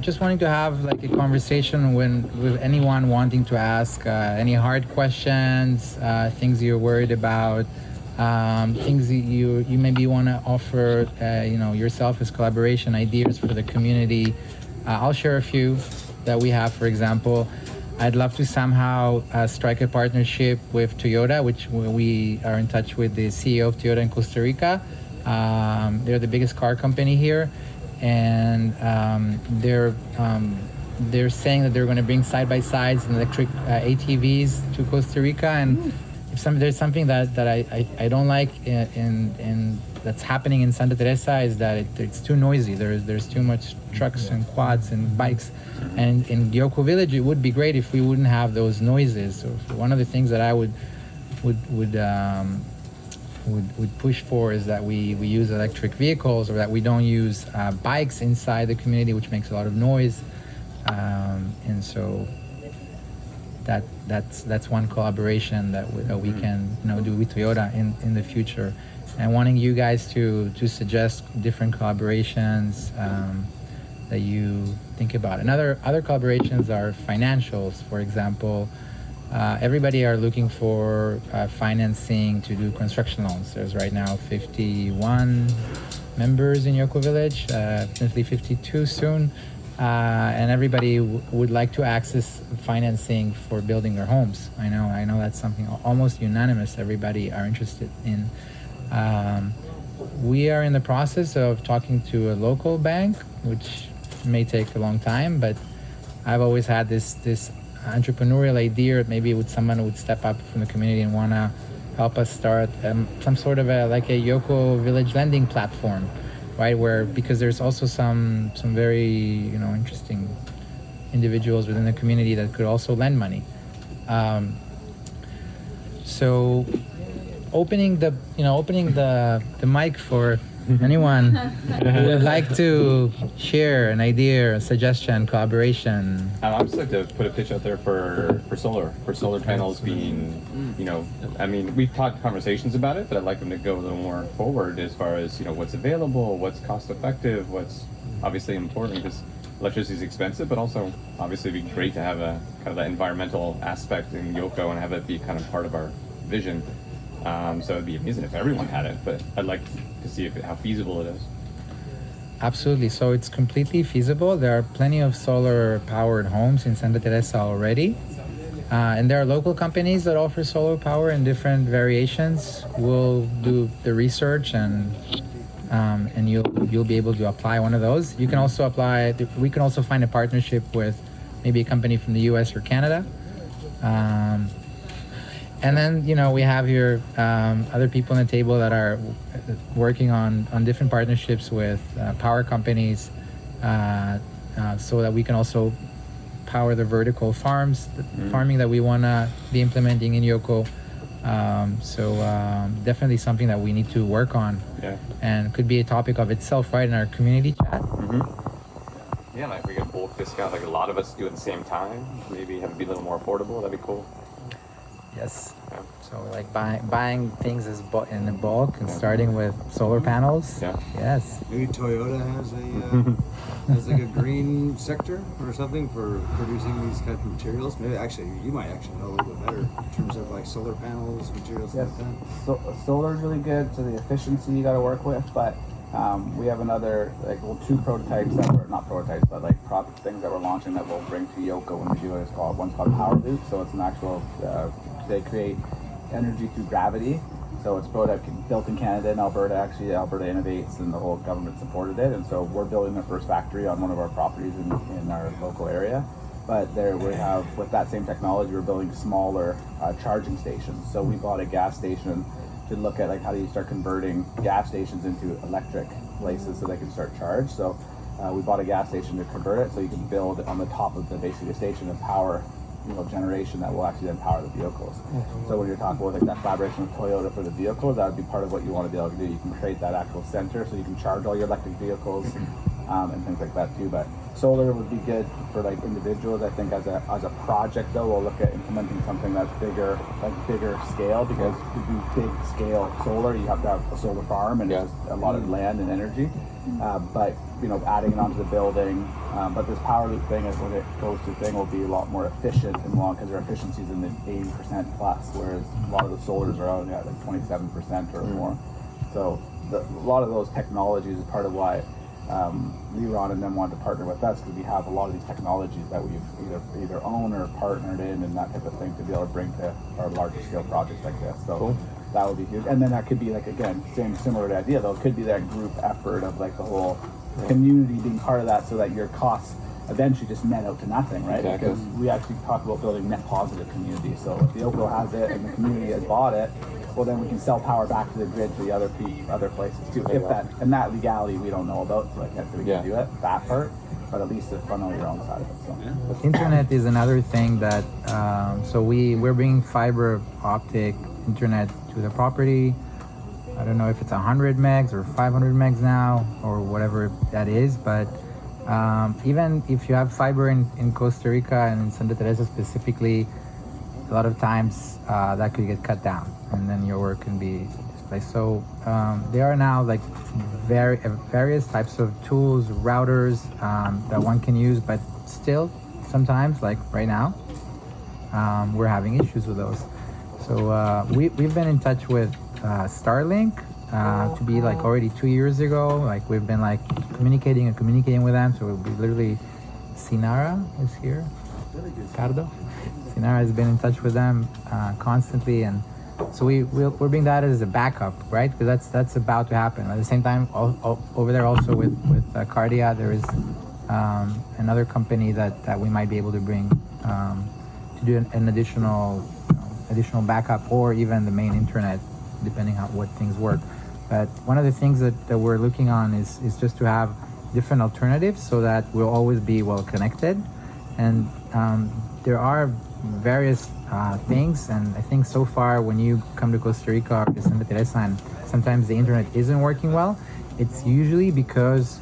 Just wanting to have like a conversation with anyone wanting to ask any hard questions, things you're worried about, things that you maybe want to offer, yourself as collaboration ideas for the community. I'll share a few that we have. For example, I'd love to somehow strike a partnership with Toyota, which we are in touch with the CEO of Toyota in Costa Rica. They're the biggest car company here, and they're saying that they're going to bring side by sides and electric ATVs to Costa Rica. And if there's something that I don't like in that's happening in Santa Teresa is that it's too noisy. There's too much trucks and quads and bikes. And in Yoko Village, it would be great if we wouldn't have those noises. So one of the things that I would push for is that we use electric vehicles, or that we don't use bikes inside the community, which makes a lot of noise. And so that's one collaboration that we can do with Toyota in the future. And wanting you guys to suggest different collaborations that you think about. And other collaborations are financials. For example, everybody are looking for financing to do construction loans. There's right now 51 members in Yoko Village, potentially 52 soon. And everybody would like to access financing for building their homes. I know that's something almost unanimous. Everybody are interested in. We are in the process of talking to a local bank, which may take a long time, but I've always had this entrepreneurial idea, maybe with someone who would step up from the community and want to help us start some sort of a Yoko Village lending platform, right? Because there's also some very interesting individuals within the community that could also lend money. So opening the mic for anyone who would like to share an idea, a suggestion, collaboration. I'd just like to put a pitch out there for solar panels being, we've had conversations about it, but I'd like them to go a little more forward as far as, what's available, what's cost effective, what's obviously important, because electricity is expensive, but also obviously it'd be great to have a kind of that environmental aspect in Yoko and have it be kind of part of our vision. So it'd be amazing if everyone had it, but I'd like to see how feasible it is. Absolutely. So it's completely feasible. There are plenty of solar-powered homes in Santa Teresa already. And there are local companies that offer solar power in different variations. We'll do the research and you'll be able to apply one of those. You can also apply. We can also find a partnership with maybe a company from the U.S. or Canada. And then, we have here other people on the table that are working on different partnerships with power companies so that we can also power the vertical farming that we want to be implementing in Yoko. So definitely something that we need to work on. Yeah. And could be a topic of itself, right, in our community chat. Mm-hmm. Yeah, like we get bulk discount, like a lot of us do at the same time. Maybe have it be a little more affordable. That'd be cool. Yes. Yeah. So like buying things in bulk and starting with solar panels. Yeah. Yes. Maybe Toyota has like a green sector or something for producing these kinds of materials. Maybe you might know a little bit better in terms of like solar panels, materials like that. So solar's really good. So the efficiency you got to work with, but we have another two prototypes that were not prototypes, but things that we're launching that we'll bring to Yoko when we do it. One's called Power Loop. So it's an actual. They create energy through gravity. So it's built in Canada and Alberta. Actually, Alberta innovates, and the whole government supported it. And so we're building the first factory on one of our properties in our local area. But there we have, with that same technology, we're building smaller charging stations. So we bought a gas station to look at how do you start converting gas stations into electric places so they can start charge. So we bought a gas station to convert it, so you can build on the top of the station and power generation that will actually then power the vehicles. So when you're talking about that collaboration with Toyota for the vehicles, that would be part of what you want to be able to do. You can create that actual center so you can charge all your electric vehicles and things like that too. But Solar would be good for like individuals. I think as a project though, we'll look at implementing something that's bigger, like bigger scale, because to do big scale solar, you have to have a solar farm and just a lot of land and energy. But you know, adding it onto the building. But this power loop thing, as when it goes to thing, will be a lot more efficient in the long, because their efficiency is in the 80% plus, whereas a lot of the solars are only at like 27% or more. So a lot of those technologies is part of why Liran and them wanted to partner with us, because we have a lot of these technologies that we've either own or partnered in and that type of thing to be able to bring to our larger scale projects like this. So that would be huge. And then that could be like, again, similar to idea though, it could be that group effort of like the whole community being part of that, so that your costs eventually just net out to nothing, right? Exactly. Because we actually talk about building net positive community. So if the Oco has it and the community has bought it, well then we can sell power back to the grid to the other places too. If that, and that legality we don't know about, so I can't say we can do it, that part, but at least it's fun on your own side of it. So Internet is another thing that, so we're bringing fiber optic internet to the property. I don't know if it's 100 megs or 500 megs now or whatever that is, but even if you have fiber in Costa Rica and in Santa Teresa specifically, a lot of times that could get cut down and then your work can be displaced. So there are now like various types of tools, routers that one can use, but still sometimes, like right now, we're having issues with those. So we've been in touch with Starlink to be like already 2 years ago. Like we've been like communicating with them. So we literally, Sinara is here, Ricardo. Sinara has been in touch with them constantly, and so we're being that as a backup, right? Because that's about to happen. At the same time, over there also with Cardia, there is another company that we might be able to bring to do an additional backup, or even the main internet, depending on what things work. But one of the things that we're looking on is just to have different alternatives so that we'll always be well connected. And there are various things, and I think so far when you come to Costa Rica or to Santa Teresa and sometimes the internet isn't working well, it's usually because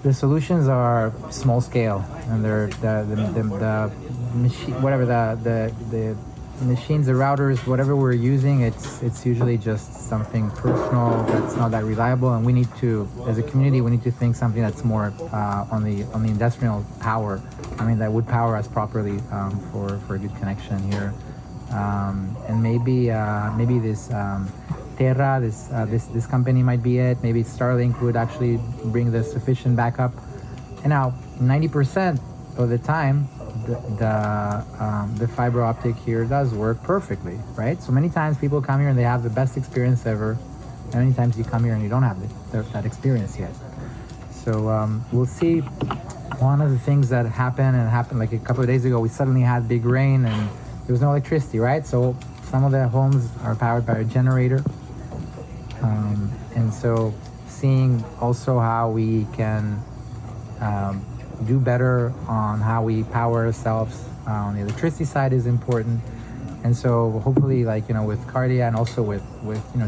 the solutions are small scale, and they're the machine, whatever the machines, the routers, whatever we're using, it's usually just something personal that's not that reliable, and we need to, as a community, we need to think something that's more on the industrial power. I mean, that would power us properly for a good connection here, and maybe this Terra, this company might be it. Maybe Starlink would actually bring the sufficient backup. And now 90% of the time, the fiber optic here does work perfectly, right? So many times people come here and they have the best experience ever, and many times you come here and you don't have that experience yet. So we'll see. One of the things that happened like a couple of days ago, we suddenly had big rain and there was no electricity, right? So some of the homes are powered by a generator, and so seeing also how we can do better on how we power ourselves on the electricity side is important. And so hopefully, like, with Cardia and also with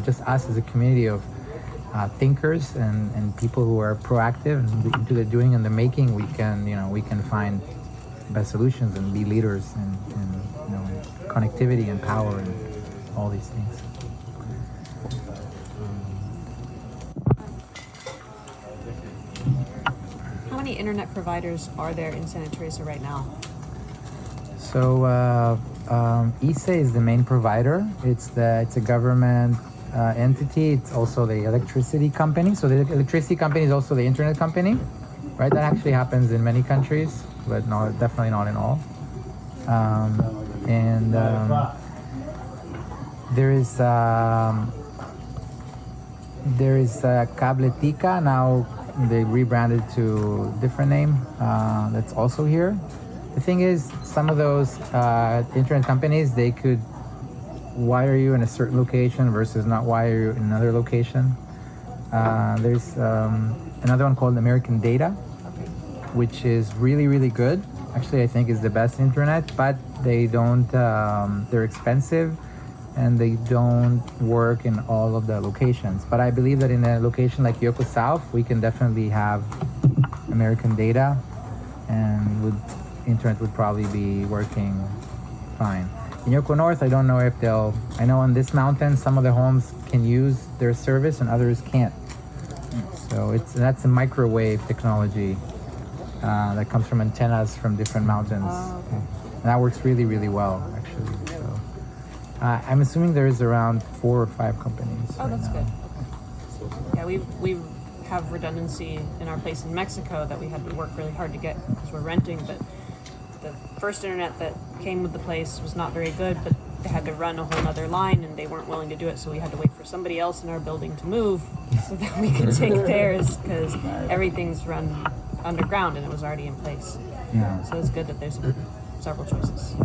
just us as a community of thinkers and people who are proactive and into the doing and the making, we can find best solutions and be leaders in connectivity and power and all these things. How many internet providers are there in Santa Teresa right now? So ISE is the main provider. It's a government entity. It's also the electricity company. So the electricity company is also the internet company, right? That actually happens in many countries, but definitely not in all. There is Cabletica now. They rebranded to a different name. That's also here. The thing is, some of those internet companies, they could wire you in a certain location versus not wire you in another location. There's another one called American Data, which is really, really good. Actually, I think is the best internet, but they don't, they're expensive and they don't work in all of the locations. But I believe that in a location like Yoko South, we can definitely have American data, and internet would probably be working fine. In Yoko North, I don't know if I know on this mountain, some of the homes can use their service and others can't. So that's a microwave technology that comes from antennas from different mountains. Oh, okay. And that works really, really well, actually. So I'm assuming there's around 4 or 5 companies. Oh, right that's now. good. Okay. Yeah, we have redundancy in our place in Mexico that we had to work really hard to get because we're renting, but the first internet that came with the place was not very good, but they had to run a whole other line and they weren't willing to do it, so we had to wait for somebody else in our building to move so that we could take theirs because everything's run underground and it was already in place. Yeah. So it's good that there's several choices.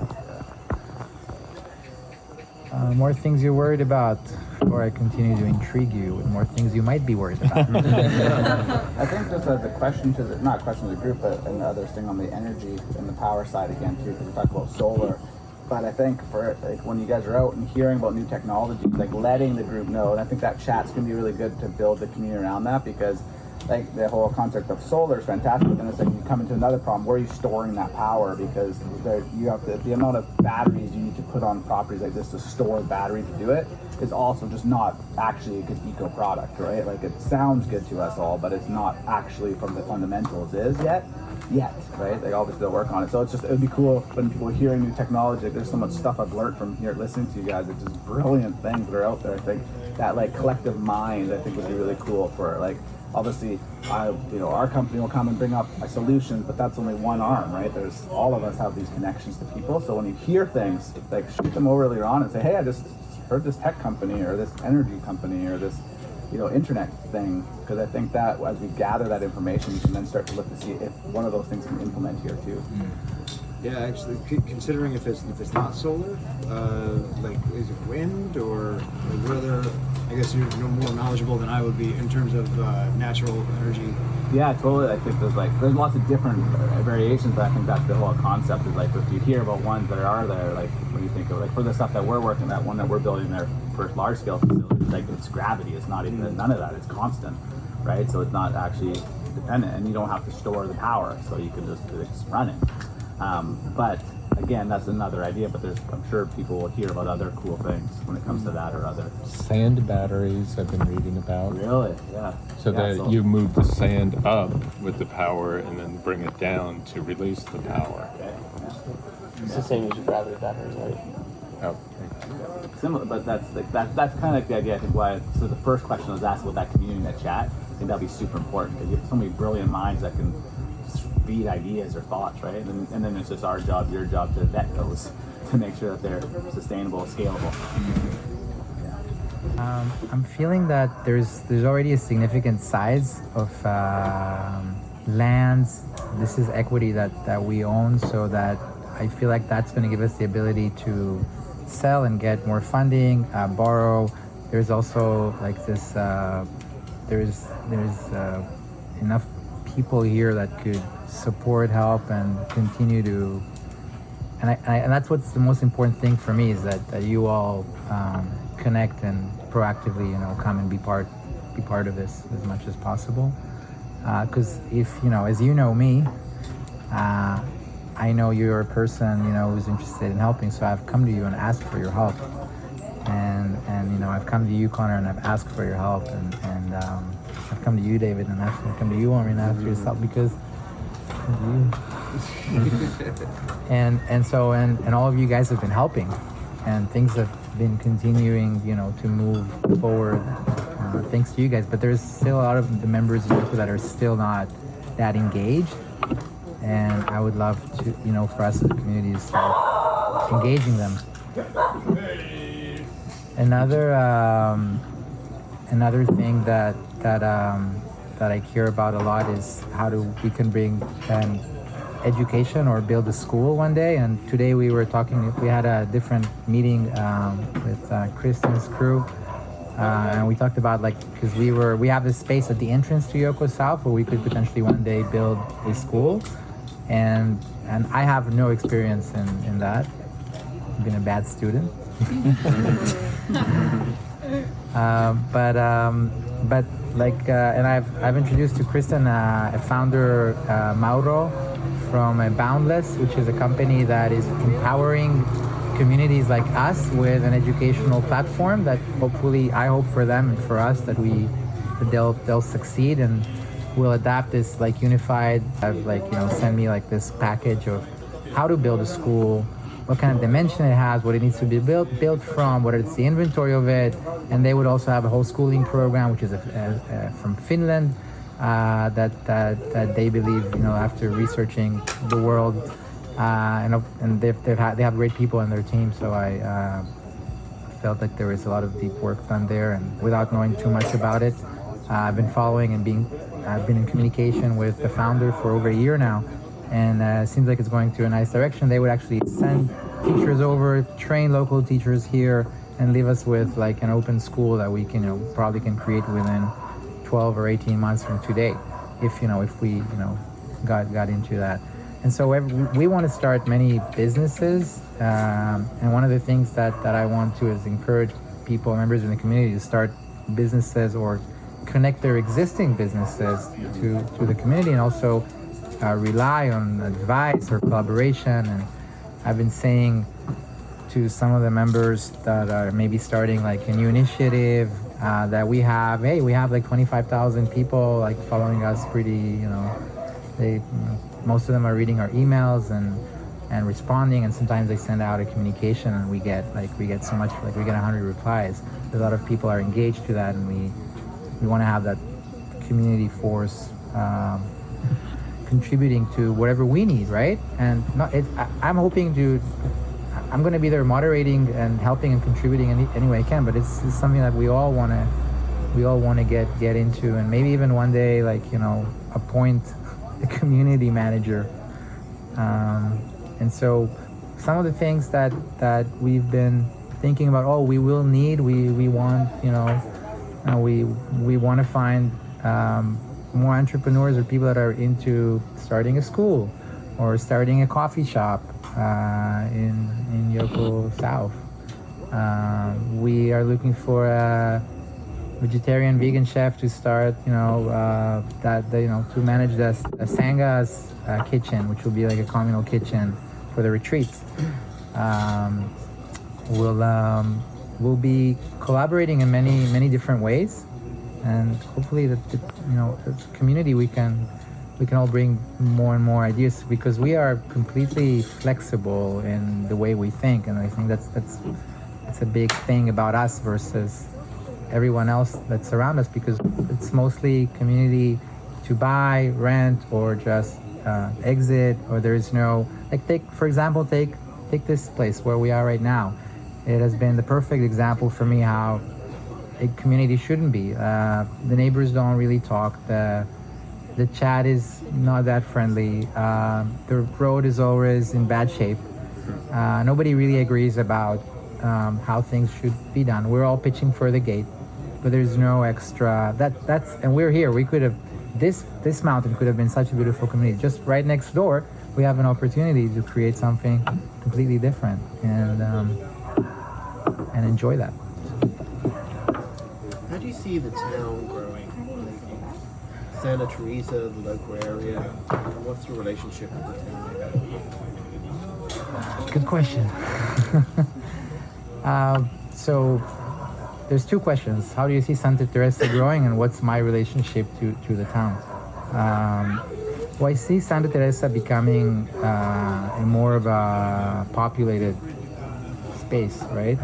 More things you're worried about, or I continue to intrigue you with more things you might be worried about. I think just as a question to not a question to the group, but another thing on the energy and the power side again too, because we talked about solar. But I think for like when you guys are out and hearing about new technologies, like letting the group know, and I think that chat's gonna be really good to build the community around that, because like the whole concept of solar is fantastic, but then it's like you come into another problem. Where are you storing that power? Because you have the amount of batteries you need to put on properties like this to store battery to do it is also just not actually a good eco product, right? Like it sounds good to us all, but it's not actually from the fundamentals yet, right? Like obviously they'll work on it. So it would be cool when people are hearing new technology. Like there's so much stuff I've learned from here listening to you guys. It's just brilliant things that are out there. I think that like collective mind, I think would be really cool for like. Obviously, our company will come and bring up a solution, but that's only one arm, right? There's all of us have these connections to people. So when you hear things, like shoot them over later on and say, hey, I just heard this tech company or this energy company or this, internet thing. Because I think that as we gather that information, we can then start to look to see if one of those things can implement here too. Yeah, actually, considering if it's not solar, like is it wind or what other? I guess you're more knowledgeable than I would be in terms of natural energy. Yeah, totally. I think there's lots of different variations, but I think that's the whole concept. Is like if you hear about ones that are there, like when you think of like for the stuff that we're working, that one that we're building there for large scale facilities, like it's gravity. It's not even none of that. It's constant, right? So it's not actually dependent, and you don't have to store the power, so you can just run it. But again, that's another idea, but I'm sure people will hear about other cool things when it comes to that or other. Sand batteries I've been reading about. Really? Yeah. So that you move the sand up with the power and then bring it down to release the power. Okay. Yeah. It's the same as your gravity batteries, right? Oh, Similar, but that's kind of like the idea. I think why. So the first question was asked about that community, that chat. I think that'll be super important because you have so many brilliant minds that can feed ideas or thoughts, right? And then it's just our job, your job to vet those to make sure that they're sustainable, scalable. I'm feeling that there's already a significant size of lands. This is equity that we own, so that I feel like that's going to give us the ability to sell and get more funding, borrow. There's also like this. There's enough people here that could support, help, and continue to. And that's what's the most important thing for me, is that you all connect and proactively, come and be part of this as much as possible. Because if as you know me, I know you're a person who's interested in helping. So I've come to you and asked for your help, and I've come to you, Connor, and I've asked for your help, and I've come to you, David, and I've come to you, Maureen, and asked for your help because of you. and all of you guys have been helping, and things have been continuing, to move forward thanks to you guys. But there's still a lot of the members of Yoko that are still not that engaged, and I would love to, for us as a community to start engaging them. Another thing that I care about a lot is how we can bring education or build a school one day. And today we had a different meeting with Kristen's crew, and we talked about because we have this space at the entrance to Yoko South where we could potentially one day build a school, and I have no experience in that. I've been a bad student. But and I've introduced to Kristen a founder, Mauro, from Boundless, which is a company that is empowering communities like us with an educational platform that hopefully, I hope for them and for us that they'll succeed, and we'll adapt this like unified, send me like this package of how to build a school, what kind of dimension it has, what it needs to be built from, what is the inventory of it, and they would also have a whole schooling program, which is from Finland, that they believe, after researching the world, and they have great people in their team. So I felt like there was a lot of deep work done there, and without knowing too much about it, I've been following and I've been in communication with the founder for over a year now, and it seems like it's going to a nice direction. They would actually send teachers over, train local teachers here, and leave us with like an open school that we can probably can create within 12 or 18 months from today, if we got into that. And so we want to start many businesses, and one of the things that I want to is encourage people, members in the community, to start businesses or connect their existing businesses to the community, and also rely on advice or collaboration. And I've been saying to some of the members that are maybe starting like a new initiative, that we have like 25,000 people like following us pretty, most of them are reading our emails and responding, and sometimes they send out a communication and we get so much, like we get 100 replies. A lot of people are engaged to that, and we want to have that community force contributing to whatever we need, right? And I'm going to be there moderating and helping and contributing any way I can, but it's something that we all want to get into, and maybe even one day appoint a community manager. And so some of the things that we've been thinking about, we want we want to find more entrepreneurs or people that are into starting a school or starting a coffee shop in Yoko South. We are looking for a vegetarian vegan chef to start, to manage the Sanga's kitchen, which will be like a communal kitchen for the retreats. We'll be collaborating in many different ways, and hopefully the community we can all bring more and more ideas, because we are completely flexible in the way we think, and I think that's a big thing about us versus everyone else that's around us, because it's mostly community to buy, rent, or just exit, or there is no for example, take this place where we are right now. It has been the perfect example for me how a community shouldn't be. The neighbors don't really talk. The chat is not that friendly. The road is always in bad shape. Nobody really agrees about how things should be done. We're all pitching for the gate, but there's no extra. And we're here. We could have this mountain could have been such a beautiful community. Just right next door, we have an opportunity to create something completely different and enjoy that. How do you see the town growing? Santa Teresa, the local area, what's the relationship with the town? Good question. So there's two questions. How do you see Santa Teresa growing, and what's my relationship to the town? Well, I see Santa Teresa becoming a more of a populated space, right?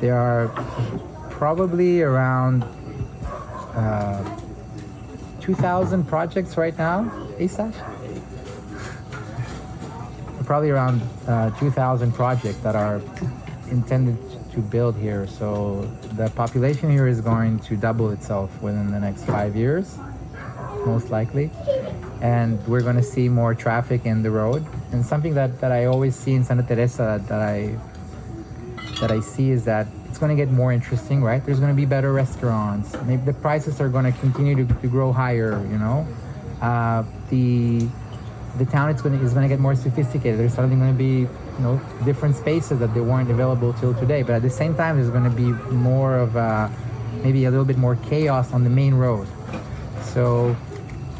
There are probably around 2,000 projects right now, Isash? Probably around 2,000 projects that are intended to build here. So the population here is going to double itself within the next 5 years, most likely. And we're going to see more traffic in the road. And something that I always see in Santa Teresa that I see is that it's going to get more interesting, right? There's going to be better restaurants. Maybe the prices are going to continue to grow higher, The town is going to get more sophisticated. There's suddenly going to be, different spaces that they weren't available till today. But at the same time, there's going to be more of maybe a little bit more chaos on the main road. So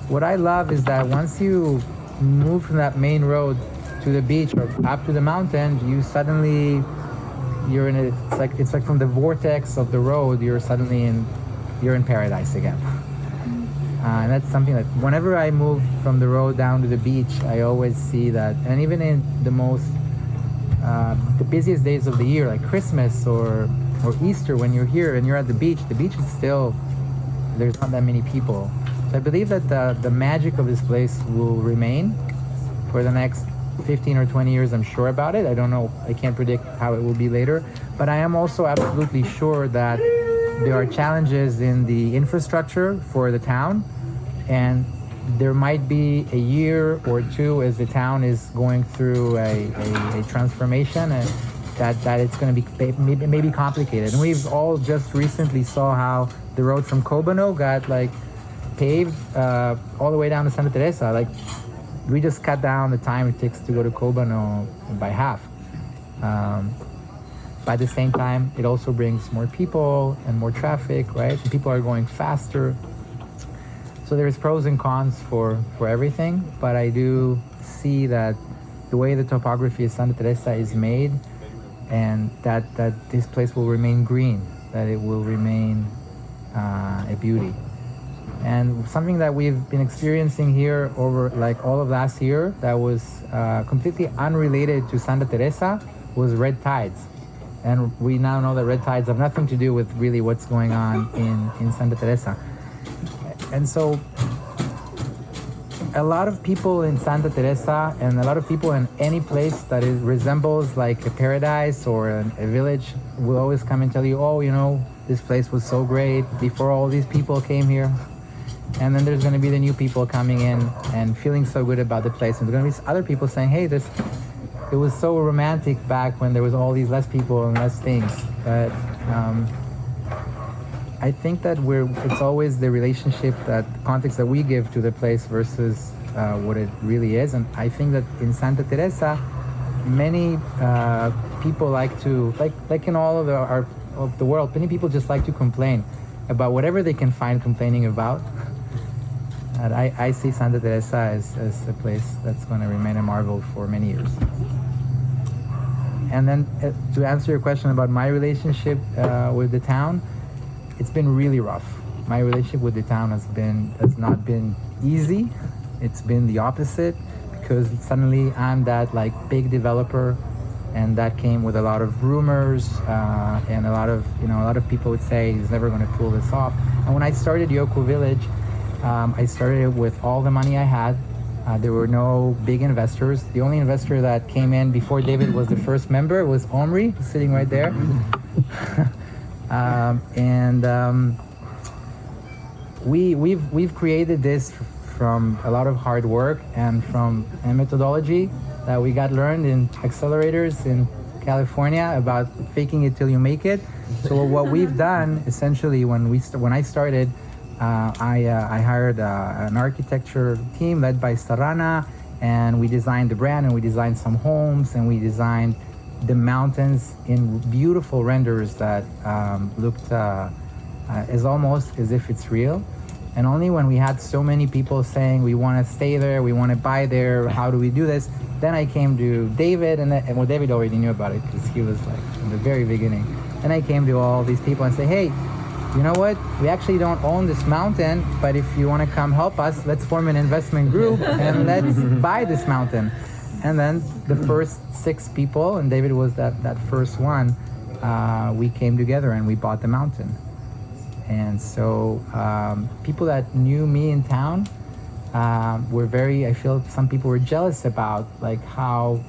what I love is that once you move from that main road to the beach or up to the mountain, you suddenly you're in a, it's like from the vortex of the road, you're in paradise again. And that's something that whenever I move from the road down to the beach, I always see that. And even in the the busiest days of the year, like Christmas or Easter, when you're here and you're at the beach is still, there's not that many people. So I believe that the magic of this place will remain for the next 15 or 20 years. I'm sure about it. I don't know. I can't predict how it will be later. But I am also absolutely sure that there are challenges in the infrastructure for the town, and there might be a year or two as the town is going through a transformation, and that it's going to be maybe complicated. And we've all just recently saw how the road from Cobano got like paved all the way down to Santa Teresa. Like we just cut down the time it takes to go to Cobano by half. By the same time, it also brings more people and more traffic, right? And people are going faster. So there's pros and cons for everything, but I do see that the way the topography of Santa Teresa is made, and that this place will remain green, that it will remain a beauty. And something that we've been experiencing here over like all of last year that was completely unrelated to Santa Teresa was red tides. And we now know that red tides have nothing to do with really what's going on in Santa Teresa. And so a lot of people in Santa Teresa and a lot of people in any place that resembles like a paradise or a village will always come and tell you, oh, you know, this place was so great before all these people came here. And then there's going to be the new people coming in and feeling so good about the place. And there's going to be other people saying, hey, it was so romantic back when there was all these less people and less things. But I think that it's always the relationship, that context that we give to the place versus what it really is. And I think that in Santa Teresa, many people like to, like in all of the world, many people just like to complain about whatever they can find complaining about. And I see Santa Teresa as a place that's going to remain a marvel for many years. And then to answer your question about my relationship with the town, it's been really rough. My relationship with the town has not been easy. It's been the opposite, because suddenly I'm that like big developer, and that came with a lot of rumors and a lot of people would say he's never going to pull this off. And when I started Yoko Village, I started with all the money I had. There were no big investors. The only investor that came in before David was the first member was Omri, sitting right there. We've created this from a lot of hard work and from a methodology that we got learned in accelerators in California about faking it till you make it. So what we've done essentially when I started, I hired an architecture team led by Sarana, and we designed the brand, and we designed some homes, and we designed the mountains in beautiful renders that looked as almost as if it's real. And only when we had so many people saying we want to stay there, we want to buy there, how do we do this, then I came to David, and well, David already knew about it because he was like in the very beginning. Then I came to all these people and say, hey, you know what? We actually don't own this mountain, but if you want to come help us, let's form an investment group and let's buy this mountain. And then the first 6 people, and David was that first one, we came together and we bought the mountain. And so people that knew me in town were I feel some people were jealous about like how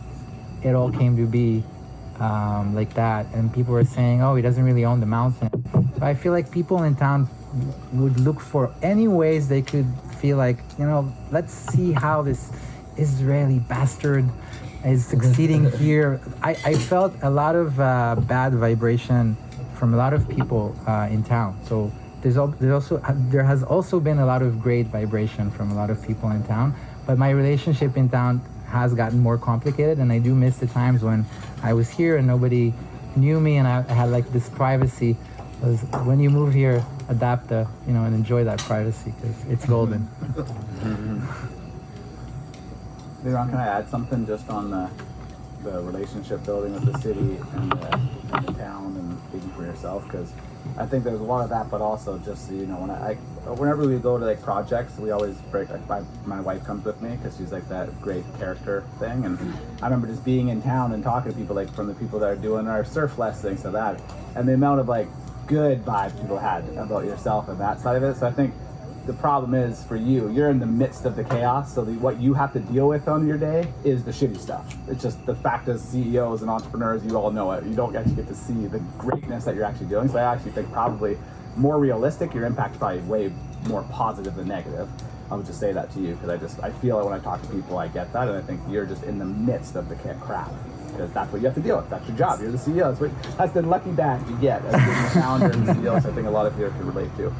it all came to be like that. And people were saying, oh, he doesn't really own the mountain. So I feel like people in town would look for any ways they could feel like, you know, let's see how this Israeli bastard is succeeding here. I felt a lot of bad vibration from a lot of people in town. So there has also been a lot of great vibration from a lot of people in town. But my relationship in town has gotten more complicated, and I do miss the times when I was here and nobody knew me, and I had like this privacy 'Cause when you move here, adapt and enjoy that privacy because it's golden. Liran, can I add something just on the relationship building with the city and the town and speaking for yourself? Because I think there's a lot of that, but also just so you know, whenever we go to like projects, we always break. Like my wife comes with me because she's like that great character thing, and I remember just being in town and talking to people, like from the people that are doing our surf lessons to that, and the amount of like good vibes people had about yourself and that side of it. So I think the problem is for you're in the midst of the chaos, so what you have to deal with on your day is the shitty stuff. It's just the fact as CEOs and entrepreneurs, you all know it. You don't actually get to see the greatness that you're actually doing. So I actually think probably more realistic, your impact's probably way more positive than negative. I would just say that to you because I feel it when I talk to people, I get that, and I think you're just in the midst of the crap. Because that's what you have to deal with. That's your job. You're the CEO. That's the lucky badge you get as being the founder and the CEO. So I think a lot of people can relate to.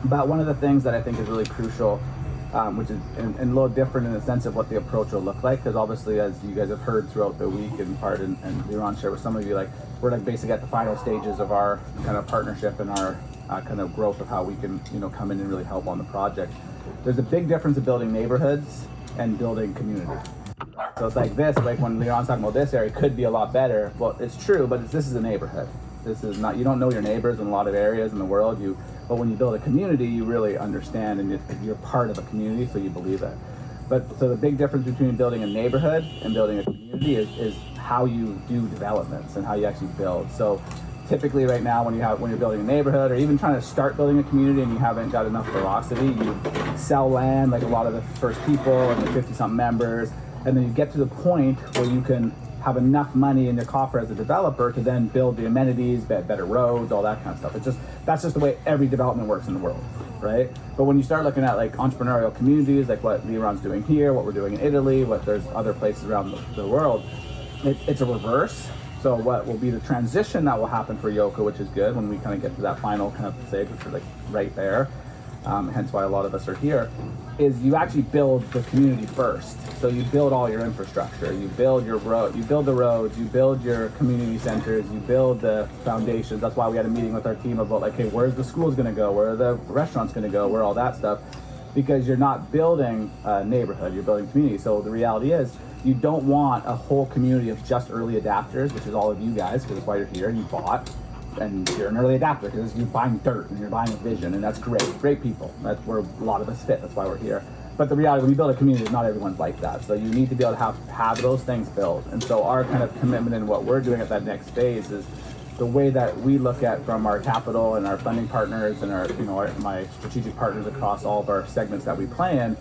But one of the things that I think is really crucial, which is and a little different in the sense of what the approach will look like, because obviously, as you guys have heard throughout the week and Liran shared with some of you, like we're like basically at the final stages of our kind of partnership and our kind of growth of how we can come in and really help on the project. There's a big difference in building neighborhoods and building community. So it's like this, like when Liran's talking about this area, it could be a lot better. Well, it's true, but this is a neighborhood. This is not, you don't know your neighbors in a lot of areas in the world. But when you build a community, you really understand and you're part of a community, so you believe it. So the big difference between building a neighborhood and building a community is how you do developments and how you actually build. So typically right now when you're building a neighborhood or even trying to start building a community and you haven't got enough velocity, you sell land like a lot of the first people and the 50-something members, and then you get to the point where you can have enough money in your coffer as a developer to then build the amenities, better roads, all that kind of stuff. That's just the way every development works in the world, right? But when you start looking at like entrepreneurial communities, like what Liran's doing here, what we're doing in Italy, what there's other places around the world, it's a reverse. So what will be the transition that will happen for Yoko, which is good when we kind of get to that final kind of stage, which is like right there, hence why a lot of us are here, is you actually build the community first. So you build all your infrastructure, you build the roads, you build your community centers, you build the foundations. That's why we had a meeting with our team about like, hey, where's the schools gonna go? Where are the restaurants gonna go? Where all that stuff? Because you're not building a neighborhood, you're building community. So the reality is, you don't want a whole community of just early adapters, which is all of you guys, because that's why you're here and you bought. And you're an early adapter because you're buying dirt and you're buying a vision, and that's great people. That's where a lot of us fit. That's why we're here. But the reality, when you build a community, not everyone's like that. So you need to be able to have those things built. And so our kind of commitment in what we're doing at that next phase is the way that we look at from our capital and our funding partners and my strategic partners across all of our segments that we play in.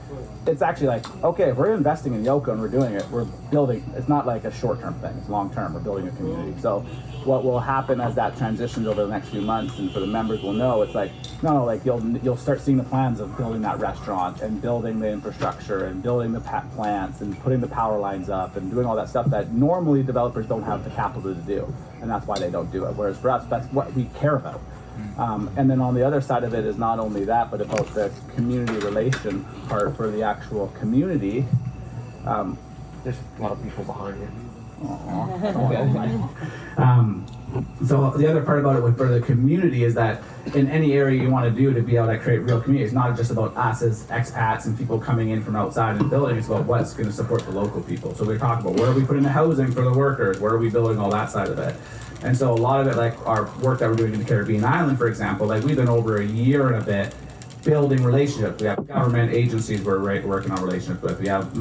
It's actually like, okay, if we're investing in Yoko and we're doing it, we're building. It's not like a short-term thing. It's long-term. We're building a community. So what will happen as that transitions over the next few months, and for the members will know, it's like, no, like you'll start seeing the plans of building that restaurant and building the infrastructure and building the plants and putting the power lines up and doing all that stuff that normally developers don't have the capital to do, and that's why they don't do it. Whereas for us, that's what we care about. And then on the other side of it is not only that, but about the community relation part for the actual community. There's a lot of people behind you. So the other part about it for the community is that in any area you want to do to be able to create real community, it's not just about us as expats and people coming in from outside and building, it's about what's going to support the local people. So we're talking about where are we putting the housing for the workers, where are we building all that side of it. And so a lot of it, like our work that we're doing in the Caribbean island, for example, like we've been over a year and a bit building relationships. We have government agencies we're working on relationships with. You have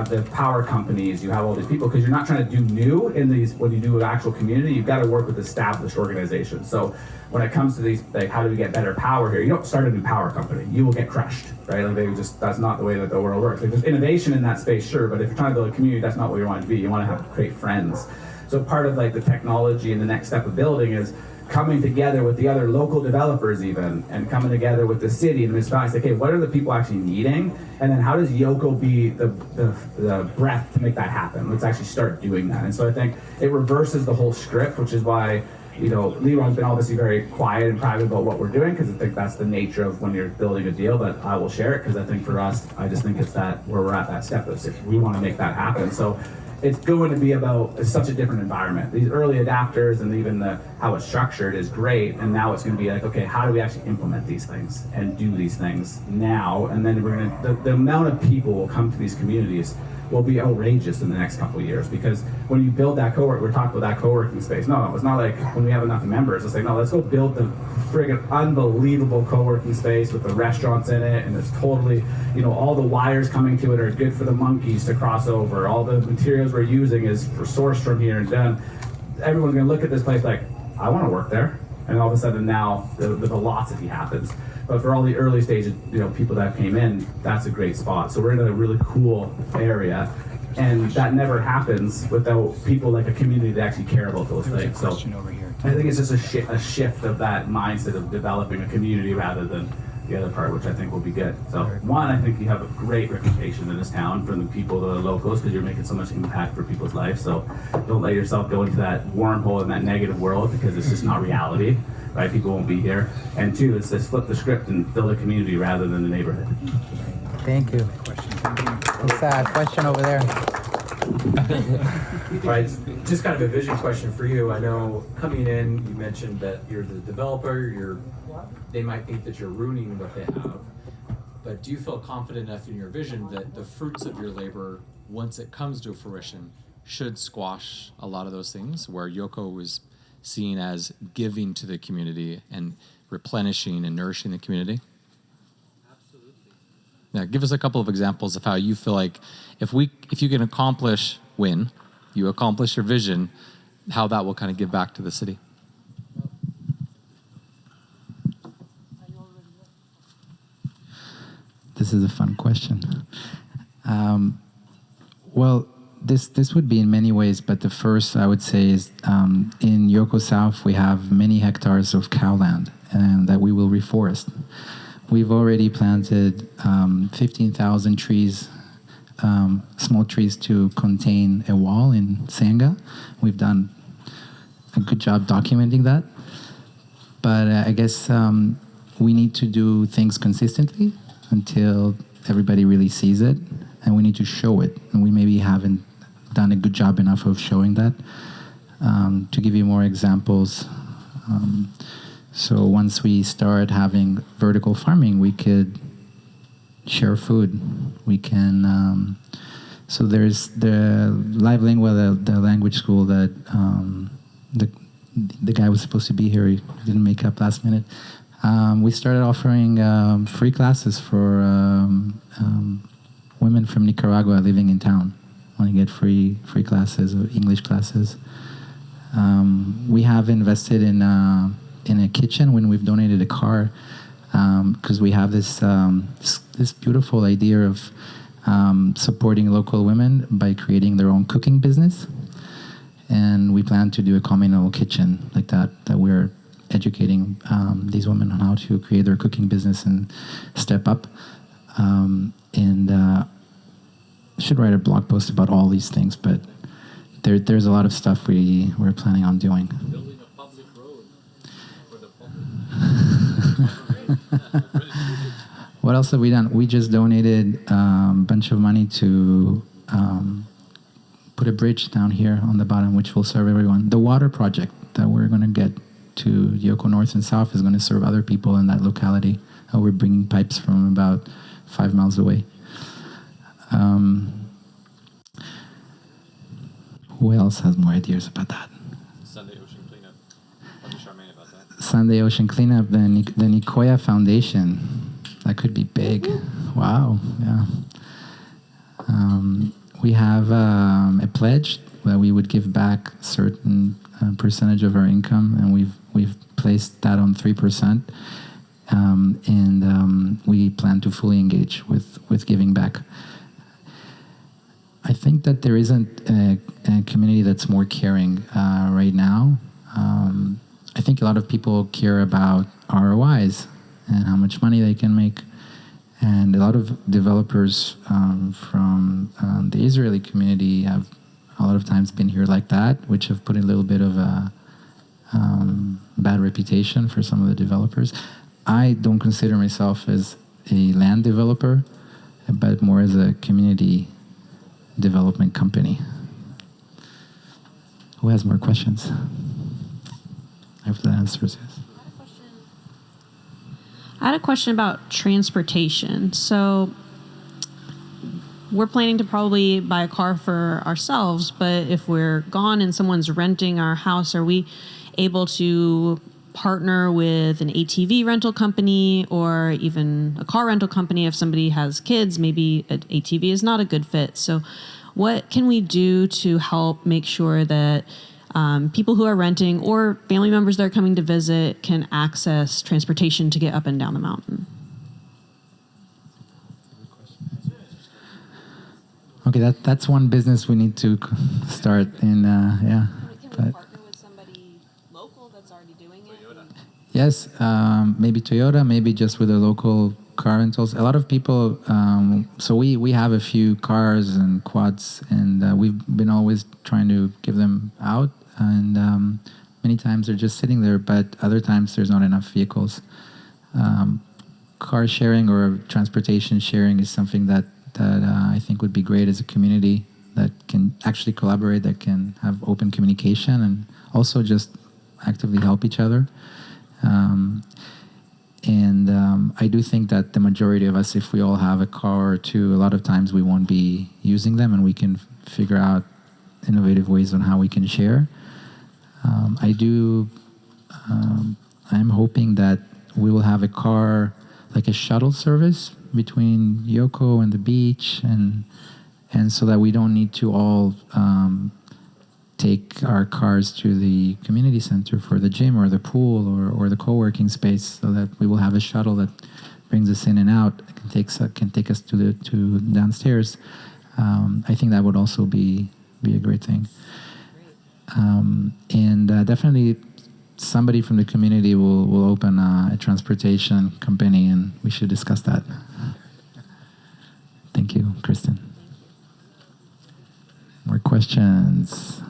the power companies. You have all these people because you're not trying to do new in these. When you do an actual community, you've got to work with established organizations. So when it comes to these, like how do we get better power here? You don't start a new power company. You will get crushed, right? Like that's not the way that the world works. Like there's innovation in that space, sure, but if you're trying to build a community, that's not what you want to be. You want to create friends. So part of like the technology and the next step of building is coming together with the other local developers even, and coming together with the city and the municipalities, like, hey, what are the people actually needing? And then how does Yoko be the breath to make that happen? Let's actually start doing that. And so I think it reverses the whole script, which is why, Liran's been obviously very quiet and private about what we're doing, because I think that's the nature of when you're building a deal, but I will share it, because I think for us, I just think it's that where we're at that step of we want to make that happen. So it's going to be about such a different environment. These early adapters and even how it's structured is great, and now it's going to be like, okay, how do we actually implement these things and do these things now? And then the amount of people will come to these communities will be outrageous in the next couple of years, because when you build that we're talking about that co-working space. No, it's not like when we have enough members, it's like, no, let's go build the friggin' unbelievable co-working space with the restaurants in it, and it's totally, all the wires coming to it are good for the monkeys to cross over. All the materials we're using is sourced from here and done. Everyone's gonna look at this place like, I wanna work there. And all of a sudden now the velocity happens. But for all the early stages, people that came in, that's a great spot. So we're in a really cool area, and that never happens without people like a community that actually care about those things. So I think it's just a shift of that mindset of developing a community rather than the other part, which I think will be good. So one, I think you have a great reputation in this town from the people, the locals, because you're making so much impact for people's lives. So don't let yourself go into that wormhole in that negative world, because it's just not reality, right? People won't be here. And two, it's just flip the script and build a community rather than the neighborhood. Thank you. It's a question over there. Right, just kind of a vision question for you. I know coming in, you mentioned that you're the developer, they might think that you're ruining what they have, but do you feel confident enough in your vision that the fruits of your labor, once it comes to fruition, should squash a lot of those things where Yoko was seen as giving to the community and replenishing and nourishing the community? Yeah, give us a couple of examples of how you feel like if you can accomplish you accomplish your vision, how that will kind of give back to the city. This is a fun question. Well, this would be in many ways, but the first I would say is in Yoko South we have many hectares of cowland and that we will reforest. We've already planted 15,000 trees, small trees to contain a wall in Sanga. We've done a good job documenting that. But I guess we need to do things consistently until everybody really sees it, and we need to show it. And we maybe haven't done a good job enough of showing that. To give you more examples, so once we start having vertical farming, we could share food. We can, so there's the Live Lingua, the language school that the guy was supposed to be here, he didn't make up last minute. We started offering free classes for women from Nicaragua living in town. Want to get free classes or English classes. We have invested in a kitchen when we've donated a car, because we have this beautiful idea of supporting local women by creating their own cooking business. And we plan to do a communal kitchen like that we're educating these women on how to create their cooking business and step up. Should write a blog post about all these things, but there's a lot of stuff we're planning on doing. Building a public road for the public. What else have we done? We just donated a bunch of money to put a bridge down here on the bottom, which will serve everyone. The water project that we're going to get to Yoko North and South is going to serve other people in that locality. We're bringing pipes from about 5 miles away. Who else has more ideas about that? Sunday Ocean Cleanup. Tell me, Charmaine, about that. Sunday Ocean Cleanup, the Nicoya Foundation. That could be big. Wow, yeah. We have a pledge that we would give back a certain percentage of our income, and we've placed that on 3%. We plan to fully engage with giving back. I think that there isn't a community that's more caring right now. I think a lot of people care about ROIs and how much money they can make. And a lot of developers from the Israeli community have a lot of times been here like that, which have put a little bit of a bad reputation for some of the developers. I don't consider myself as a land developer, but more as a community development company. Who has more questions? I hope that answers yes. I had a question about transportation. So we're planning to probably buy a car for ourselves, but if we're gone and someone's renting our house, are we able to partner with an ATV rental company or even a car rental company? If somebody has kids, maybe an ATV is not a good fit. So what can we do to help make sure that people who are renting or family members that are coming to visit can access transportation to get up and down the mountain? Okay, that's one business we need to start in. Yeah, Can we partner with somebody local that's already doing it? Yes, maybe Toyota, maybe just with the local car rentals. A lot of people. So we have a few cars and quads, and we've been always trying to give them out, and many times they're just sitting there. But other times there's not enough vehicles. Car sharing or transportation sharing is something that I think would be great as a community that can actually collaborate, that can have open communication, and also just actively help each other. I do think that the majority of us, if we all have a car or two, a lot of times we won't be using them, and we can figure out innovative ways on how we can share. I'm hoping that we will have a car, like a shuttle service between Yoko and the beach, and so that we don't need to all take our cars to the community center for the gym or the pool or the co-working space, so that we will have a shuttle that brings us in and out, can take us to downstairs. I think that would also be a great thing. Definitely somebody from the community will open a transportation company, and we should discuss that. Thank you, Kristen. More questions?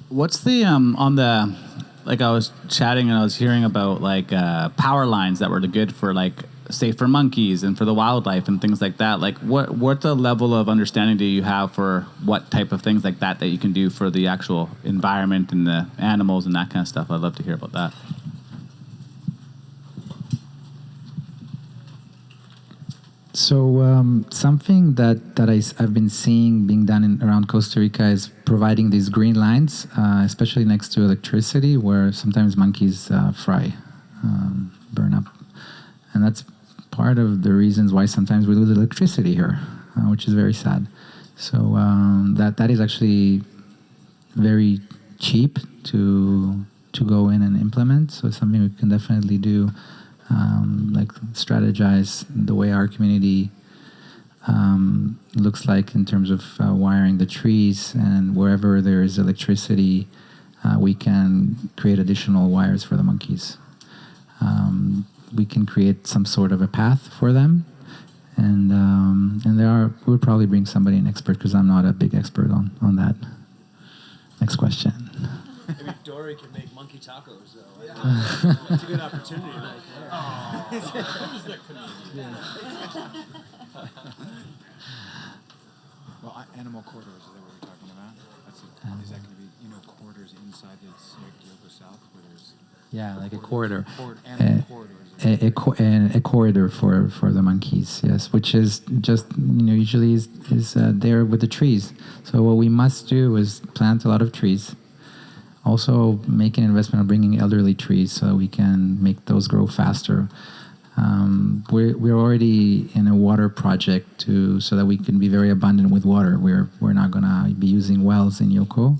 What's the on the, like, I was chatting and I was hearing about like power lines that were good for, like, safe for monkeys and for the wildlife and things like that. Like, what the level of understanding do you have for what type of things like that you can do for the actual environment and the animals and that kind of stuff? I'd love to hear about that. So something that I've been seeing being done around Costa Rica is providing these green lines, especially next to electricity, where sometimes monkeys burn up. And that's part of the reasons why sometimes we lose electricity here, which is very sad. So that is actually very cheap to go in and implement. So it's something we can definitely do. Like strategize the way our community looks like in terms of wiring the trees, and wherever there is electricity, we can create additional wires for the monkeys. We can create some sort of a path for them, and we'll probably bring somebody, an expert, because I'm not a big expert on that. Next question. Maybe Dory can make monkey tacos, though. Yeah. It's a good opportunity right there. Well, animal corridors, is that what we're talking about? Is that going to be, corridors inside the Yoko South, where there's... Yeah, like a corridor. Animal corridors. A corridor for the monkeys, yes, which is just, usually is there with the trees. So what we must do is plant a lot of trees. Also make an investment on bringing elderly trees so that we can make those grow faster. We're already in a water project so that we can be very abundant with water. We're not going to be using wells in Yoko.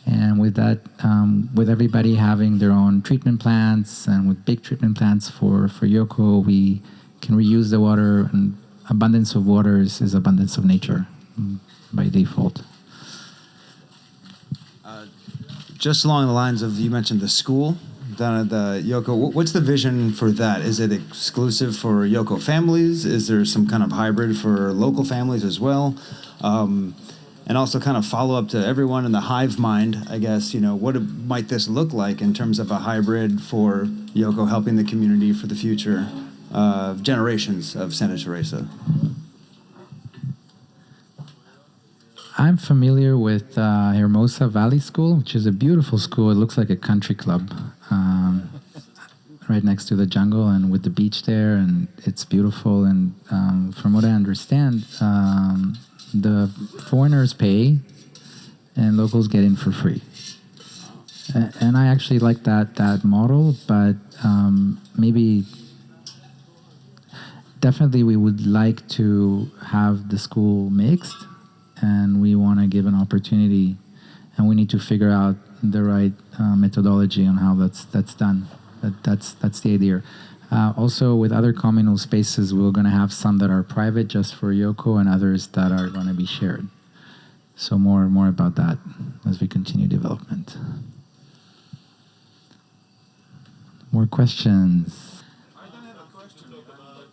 And with that, with everybody having their own treatment plants, and with big treatment plants for Yoko, we can reuse the water, and abundance of water is abundance of nature by default. Just along the lines of, you mentioned the school down at the Yoko. What's the vision for that? Is it exclusive for Yoko families? Is there some kind of hybrid for local families as well? And also kind of follow up to everyone in the hive mind, I guess, what might this look like in terms of a hybrid for Yoko helping the community for the future generations of Santa Teresa? I'm familiar with Hermosa Valley School, which is a beautiful school. It looks like a country club, right next to the jungle and with the beach there, and it's beautiful. And from what I understand, the foreigners pay and locals get in for free. And I actually like that model, but maybe definitely we would like to have the school mixed, and we want to give an opportunity, and we need to figure out the right methodology on how that's done. That's the idea. Also, with other communal spaces, we're going to have some that are private just for Yoko, and others that are going to be shared. So more about that as we continue development. More questions? I don't have a question, but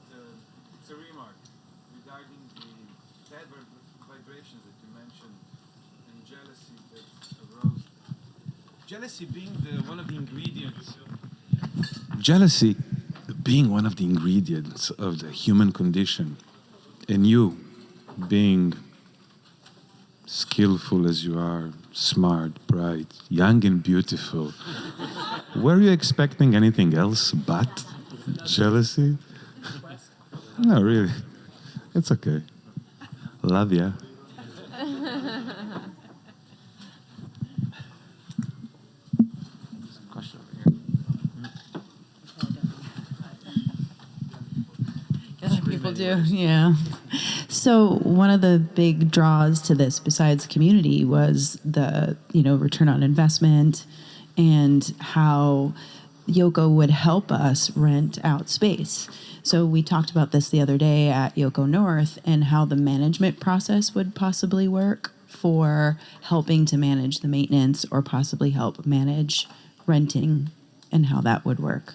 it's a remark regarding the bad vibrations that you mentioned and jealousy that arose. Jealousy being one of the ingredients. Jealousy being one of the ingredients of the human condition, and you being skillful as you are, smart, bright, young and beautiful. Were you expecting anything else but jealousy? No, really. It's okay. Love ya. Other people do, yeah. So one of the big draws to this, besides community, was the return on investment, and how Yoko would help us rent out space. So we talked about this the other day at Yoko North, and how the management process would possibly work for helping to manage the maintenance, or possibly help manage renting, and how that would work.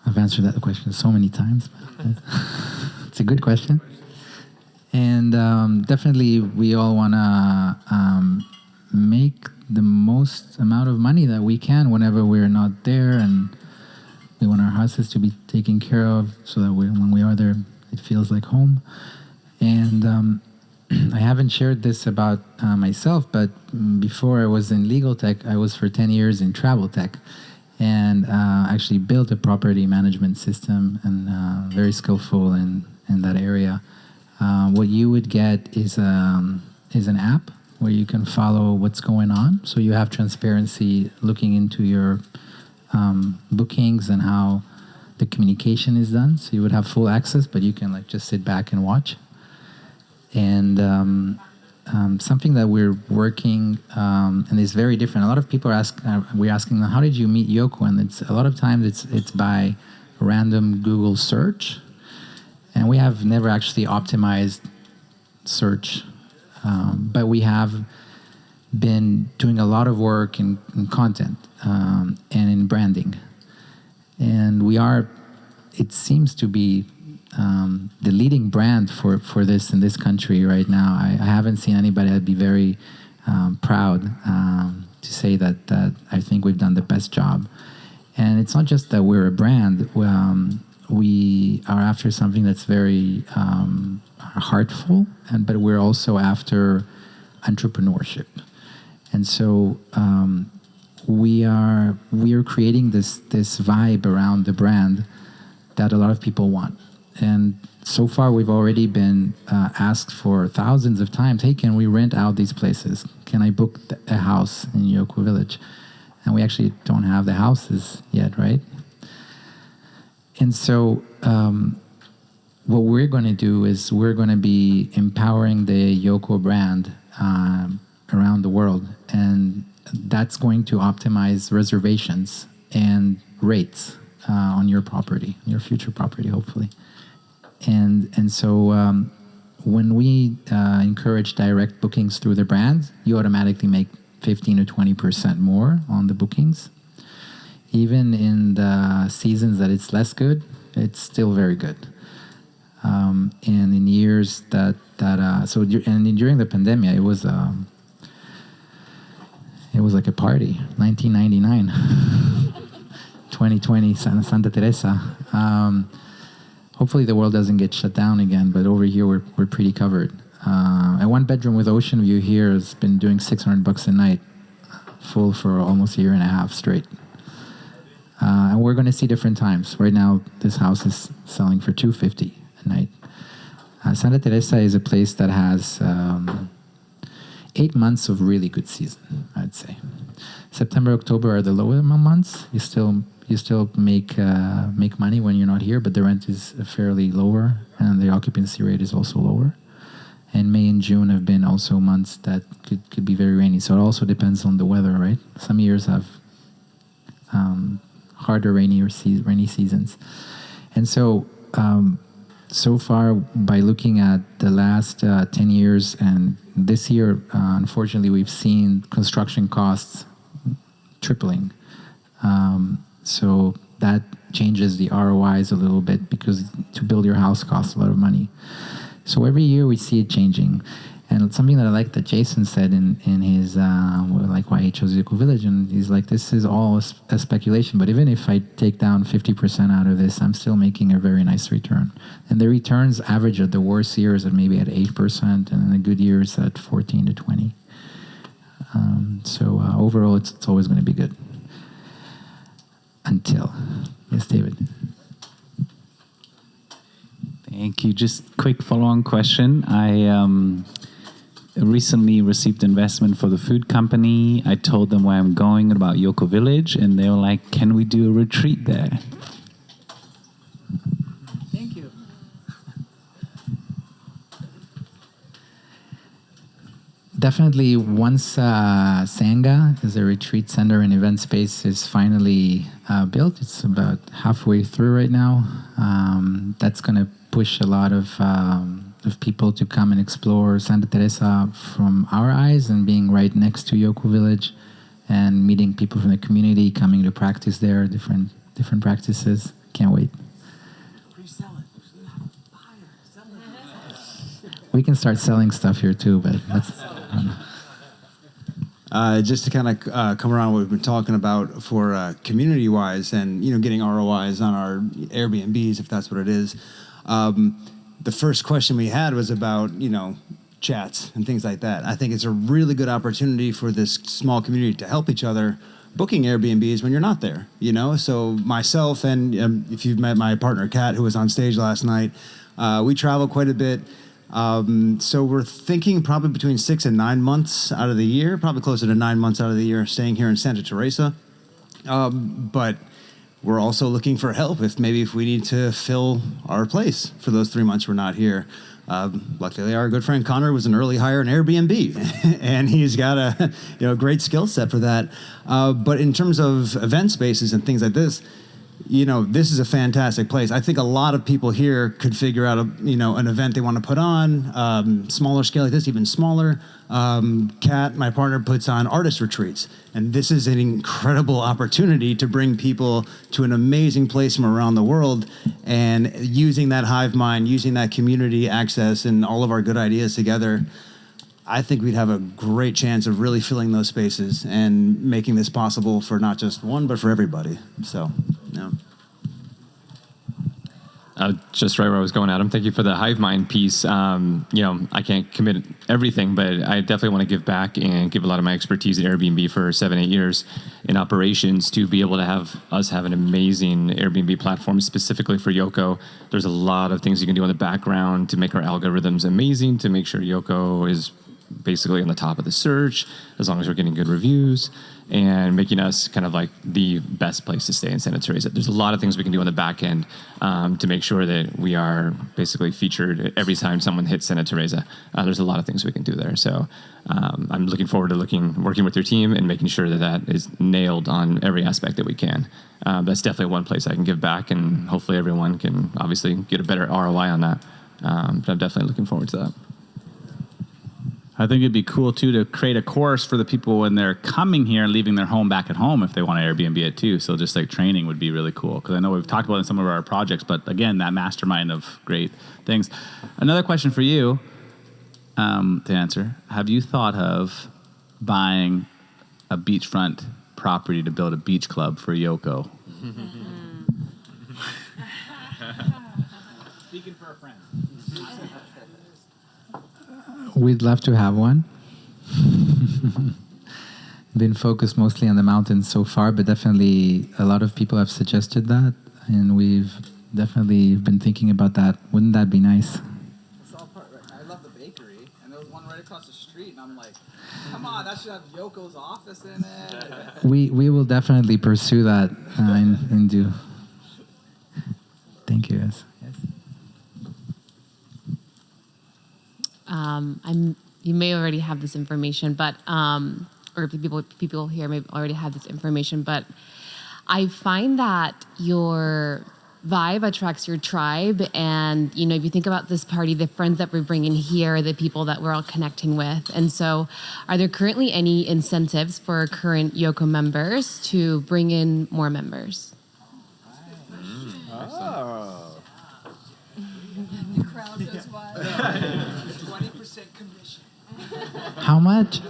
I've answered that question so many times. It's a good question. And definitely we all want to make the most amount of money that we can whenever we're not there, and we want our houses to be taken care of so that when we are there, it feels like home. And I haven't shared this about myself, but before I was in legal tech, I was for 10 years in travel tech, and actually built a property management system, and very skillful in that area. What you would get is an app where you can follow what's going on. So you have transparency looking into your bookings and how the communication is done. So you would have full access, but you can just sit back and watch. And something that we're working, and is very different. A lot of people we're asking them, how did you meet Yoko? And a lot of times it's by random Google search. And we have never actually optimized search, but we have been doing a lot of work in content and in branding. And we are, it seems to be the leading brand for this in this country right now. I haven't seen anybody that'd be very proud to say that I think we've done the best job. And it's not just that we're a brand. We are after something that's very heartful, but we're also after entrepreneurship. And so we are creating this vibe around the brand that a lot of people want. And so far, we've already been asked for thousands of times, hey, can we rent out these places? Can I book a house in Yoko Village? And we actually don't have the houses yet, right? And so what we're going to do is we're going to be empowering the Yoko brand around the world. And that's going to optimize reservations and rates on your property, your future property, hopefully. And so when we encourage direct bookings through the brand, you automatically make 15 to 20% more on the bookings. Even in the seasons that it's less good, it's still very good. And in years during the pandemic, it was like a party. 1999, 2020, Santa Teresa. hopefully the world doesn't get shut down again. But over here, we're pretty covered. A one bedroom with ocean view here has been doing $600 a night, full for almost a year and a half straight. And we're going to see different times. Right now, this house is selling for $250 a night. Santa Teresa is a place that has 8 months of really good season, I'd say. September, October are the lower months. You still make money when you're not here, but the rent is fairly lower, and the occupancy rate is also lower. And May and June have been also months that could be very rainy. So it also depends on the weather, right? Some years have harder rainy seasons. And so, so far, by looking at the last 10 years and this year, unfortunately, we've seen construction costs tripling. So that changes the ROIs a little bit because to build your house costs a lot of money. So every year we see it changing. And something that I like that Jason said in his, like why he chose Eco Village, and he's like, this is all a speculation, but even if I take down 50% out of this, I'm still making a very nice return. And the returns average at the worst years at maybe at 8%, and in the good years at 14 to 20. So overall, it's always going to be good. Until, yes, David. Thank you. Just quick follow-on question. I recently received investment for the food company. I told them where I'm going about Yoko Village, and they were like, can we do a retreat there? Thank you. Definitely, once Sangha is a retreat center and event space is finally built, it's about halfway through right now. That's going to push a lot of people to come and explore Santa Teresa from our eyes, and being right next to Yoko Village and meeting people from the community coming to practice there, different practices. Can't wait. We can start selling stuff here too, but that's... Just to kind of come around what we've been talking about for community-wise and, getting ROIs on our Airbnbs, if that's what it is. The first question we had was about, chats and things like that. I think it's a really good opportunity for this small community to help each other booking Airbnbs when you're not there, So myself and if you've met my partner, Kat, who was on stage last night, we travel quite a bit. So we're thinking probably between 6 and 9 months out of the year, probably closer to 9 months out of the year, staying here in Santa Teresa. But we're also looking for help if we need to fill our place for those 3 months we're not here. Luckily, our good friend Connor was an early hire in Airbnb, and he's got a great skill set for that. But in terms of event spaces and things like this, this is a fantastic place. I think a lot of people here could figure out an event they want to put on, smaller scale like this, even smaller. Kat, my partner, puts on artist retreats, and this is an incredible opportunity to bring people to an amazing place from around the world, and using that hive mind, using that community access and all of our good ideas together, I think we'd have a great chance of really filling those spaces and making this possible for not just one, but for everybody. So, yeah. Just right where I was going, Adam. Thank you for the hive mind piece. I can't commit everything, but I definitely want to give back and give a lot of my expertise at Airbnb for 7-8 years in operations to be able to have an amazing Airbnb platform specifically for Yoko. There's a lot of things you can do in the background to make our algorithms amazing, to make sure Yoko is basically on the top of the search, as long as we're getting good reviews, and making us kind of like the best place to stay in Santa Teresa. There's a lot of things we can do on the back end to make sure that we are basically featured every time someone hits Santa Teresa. There's a lot of things we can do there. So I'm looking forward to working with your team and making sure that is nailed on every aspect that we can. That's definitely one place I can give back, and hopefully everyone can obviously get a better ROI on that. But I'm definitely looking forward to that. I think it'd be cool, too, to create a course for the people when they're coming here and leaving their home back at home if they want to Airbnb it, too. So just like training would be really cool, because I know we've talked about it in some of our projects, but again, that mastermind of great things. Another question for you to answer. Have you thought of buying a beachfront property to build a beach club for Yoko? Speaking for a friend. We'd love to have one. Been focused mostly on the mountains so far, but definitely a lot of people have suggested that, and we've definitely been thinking about that. Wouldn't that be nice? I love the bakery, and there was one right across the street, and I'm like, come on, that should have Yoko's office in it. We will definitely pursue that and do. Thank you, guys. Yes. You may already have this information, but or people here may already have this information, but I find that your vibe attracts your tribe, and if you think about this party, the friends that we're bringing here, the people that we're all connecting with, and so are there currently any incentives for current Yoko members to bring in more members? Oh. The crowd goes wild. 20% commission. How much?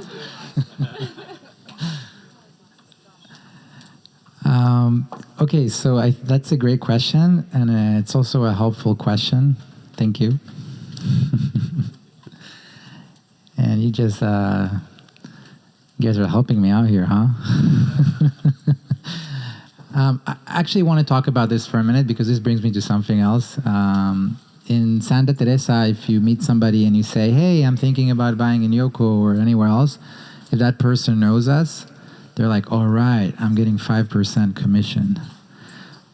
Okay, so that's a great question, and it's also a helpful question. Thank you. And you guys are helping me out here, huh? I actually want to talk about this for a minute because this brings me to something else. In Santa Teresa, if you meet somebody and you say, hey, I'm thinking about buying in Yoko or anywhere else, if that person knows us, they're like, all right, I'm getting 5% commission.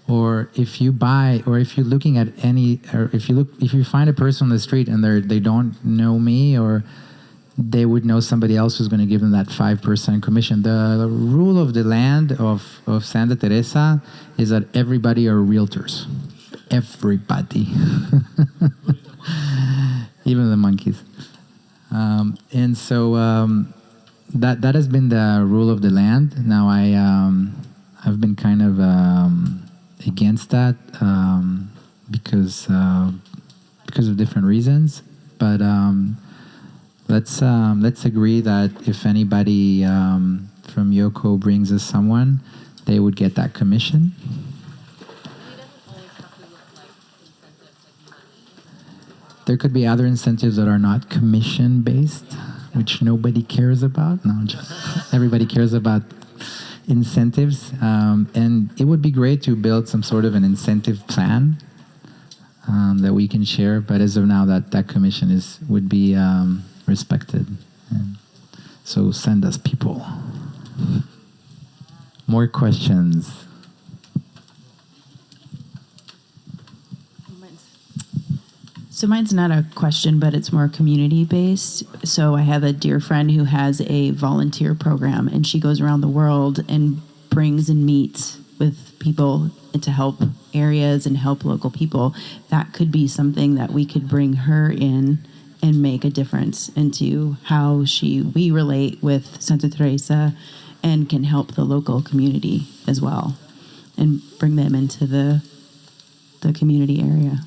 Or if you buy, or if you're looking at any, or if you find a person on the street and they don't know me, or they would know somebody else who's going to give them that 5% commission. The rule of the land of Santa Teresa is that everybody are realtors. Everybody. Even the monkeys. And so that has been the rule of the land. Now I've been kind of against that because of different reasons. But let's agree that if anybody from Yoko brings us someone, they would get that commission. There could be other incentives that are not commission-based, which nobody cares about. No, everybody cares about incentives. And it would be great to build some sort of an incentive plan that we can share. But as of now, that commission would be respected. And so send us people. More questions? So mine's not a question, but it's more community-based. So I have a dear friend who has a volunteer program, and she goes around the world and brings and meets with people to help areas and help local people. That could be something that we could bring her in and make a difference into how we relate with Santa Teresa and can help the local community as well and bring them into the community area.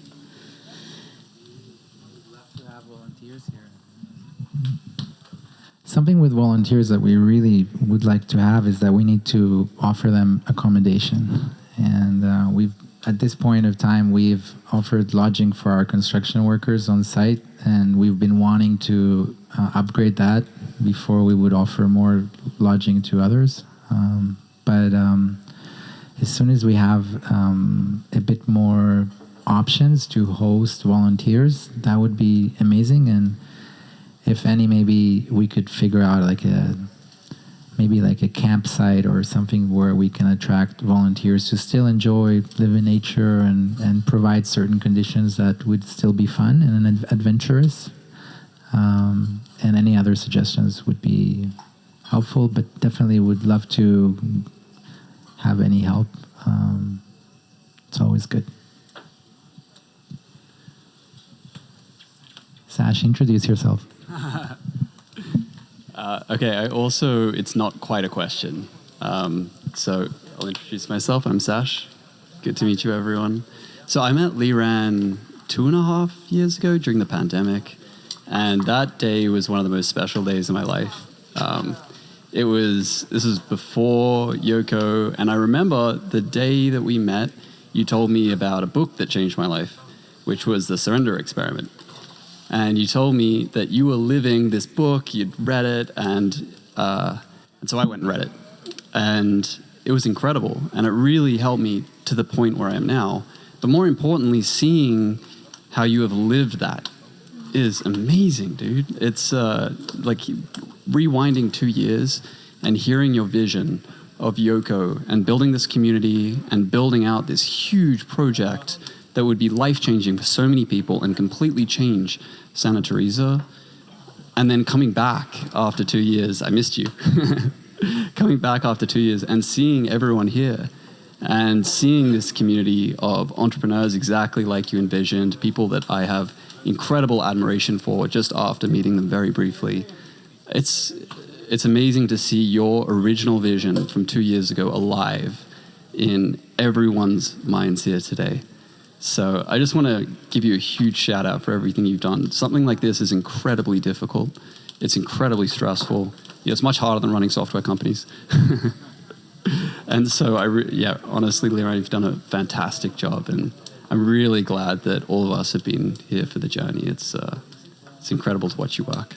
Something with volunteers that we really would like to have is that we need to offer them accommodation. And we've, at this point of time, we've offered lodging for our construction workers on site, and we've been wanting to upgrade that before we would offer more lodging to others. But as soon as we have a bit more options to host volunteers, that would be amazing. And if any, maybe we could figure out like a campsite or something where we can attract volunteers to still enjoy, live in nature, and provide certain conditions that would still be fun and adventurous. And any other suggestions would be helpful, but definitely would love to have any help. It's always good. Sash, introduce yourself. Okay, it's not quite a question. So I'll introduce myself. I'm Sash. Good to meet you, everyone. So I met Liran 2.5 years ago during the pandemic, and that day was one of the most special days of my life. This was before Yoko, and I remember the day that we met, you told me about a book that changed my life, which was the surrender experiment. And you told me that you were living this book, you'd read it, and so I went and read it. And it was incredible, and it really helped me to the point where I am now. But more importantly, seeing how you have lived that is amazing, dude. It's like rewinding 2 years and hearing your vision of Yoko and building this community and building out this huge project that would be life-changing for so many people and completely change Santa Teresa. And then coming back after 2 years, I missed you. Coming back after 2 years and seeing everyone here and seeing this community of entrepreneurs exactly like you envisioned, people that I have incredible admiration for just after meeting them very briefly. It's amazing to see your original vision from 2 years ago alive in everyone's minds here today. So I just want to give you a huge shout out for everything you've done. Something like this is incredibly difficult. It's incredibly stressful. Yeah, it's much harder than running software companies. And so honestly, Liran, you've done a fantastic job, and I'm really glad that all of us have been here for the journey. It's incredible to watch you work.